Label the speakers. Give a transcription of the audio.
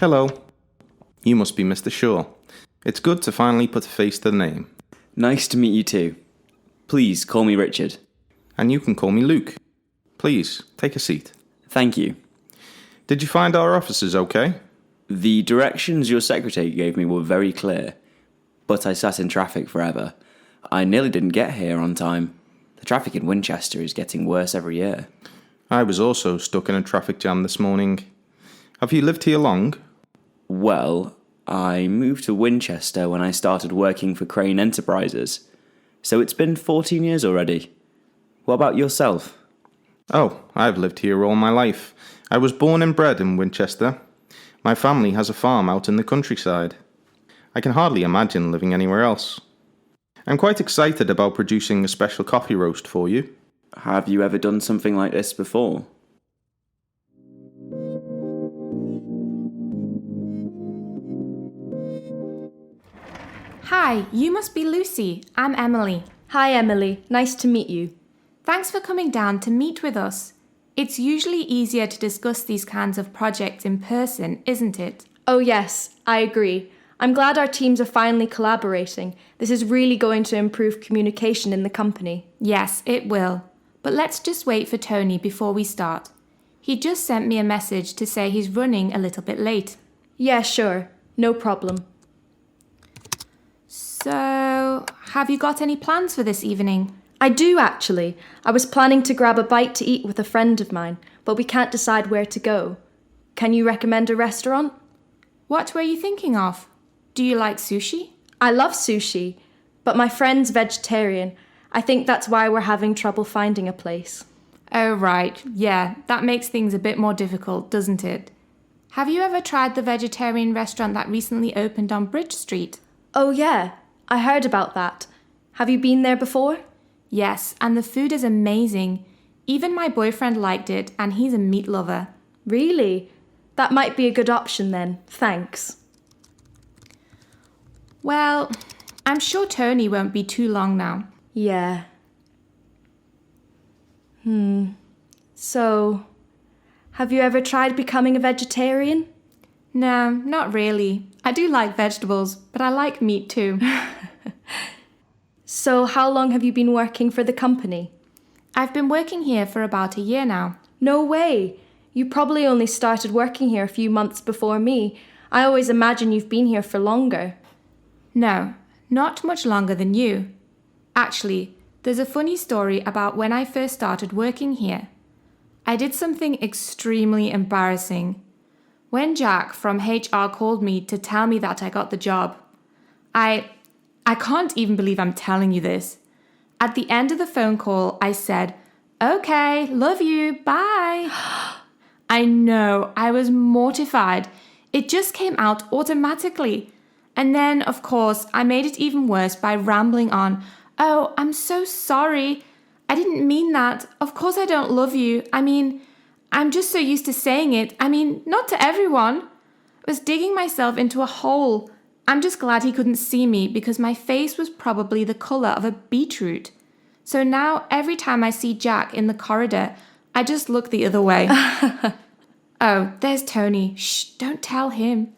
Speaker 1: Hello. You must be Mr. Shaw. It's good to finally put a face to the name.
Speaker 2: Nice to meet you too. Please call me Richard.
Speaker 1: And you can call me Luke. Please, take a seat.
Speaker 2: Thank you.
Speaker 1: Did you find our offices okay?
Speaker 2: The directions your secretary gave me were very clear, but I sat in traffic forever. I nearly didn't get here on time. The traffic in Winchester is getting worse every year.
Speaker 1: I was also stuck in a traffic jam this morning. Have you lived here long?
Speaker 2: Well, I moved to Winchester when I started working for Crane Enterprises, so it's been 14 years already. What about yourself?
Speaker 1: Oh, I've lived here all my life. I was born and bred in Winchester. My family has a farm out in the countryside. I can hardly imagine living anywhere else. I'm quite excited about producing a special coffee roast for you.
Speaker 2: Have you ever done something like this before?
Speaker 3: Hi, you must be Lucy. I'm Emily.
Speaker 4: Hi, Emily. Nice to meet you.
Speaker 3: Thanks for coming down to meet with us. It's usually easier to discuss these kinds of projects in person, isn't it?
Speaker 4: Oh, yes, I agree. I'm glad our teams are finally collaborating. This is really going to improve communication in the company.
Speaker 3: Yes, it will. But let's just wait for Tony before we start. He just sent me a message to say he's running a little bit late.
Speaker 4: Yeah, sure. No problem.
Speaker 3: So, have you got any plans for this evening?
Speaker 4: I do, actually. I was planning to grab a bite to eat with a friend of mine, but we can't decide where to go. Can you recommend a restaurant?
Speaker 3: What were you thinking of? Do you like sushi?
Speaker 4: I love sushi, but my friend's vegetarian. I think that's why we're having trouble finding a place.
Speaker 3: Oh, right. Yeah, that makes things a bit more difficult, doesn't it? Have you ever tried the vegetarian restaurant that recently opened on Bridge Street?
Speaker 4: Oh, yeah. I heard about that. Have you been there before?
Speaker 3: Yes, and the food is amazing. Even my boyfriend liked it, and he's a meat lover.
Speaker 4: Really? That might be a good option then. Thanks.
Speaker 3: Well, I'm sure Tony won't be too long now.
Speaker 4: Yeah. So, have you ever tried becoming a vegetarian?
Speaker 3: No, not really. I do like vegetables, but I like meat too.
Speaker 4: So, how long have you been working for the company?
Speaker 3: I've been working here for about a year now.
Speaker 4: No way! You probably only started working here a few months before me. I always imagine you've been here for longer.
Speaker 3: No, not much longer than you. Actually, there's a funny story about when I first started working here. I did something extremely embarrassing. When Jack from HR called me to tell me that I got the job, I can't even believe I'm telling you this. At the end of the phone call, I said, "Okay, love you, bye." I know, I was mortified. It just came out automatically. And then, of course, I made it even worse by rambling on. "Oh, I'm so sorry. I didn't mean that. Of course I don't love you. I'm just so used to saying it. Not to everyone." I was digging myself into a hole. I'm just glad he couldn't see me because my face was probably the colour of a beetroot. So now every time I see Jack in the corridor, I just look the other way. Oh, there's Tony. Shh, don't tell him.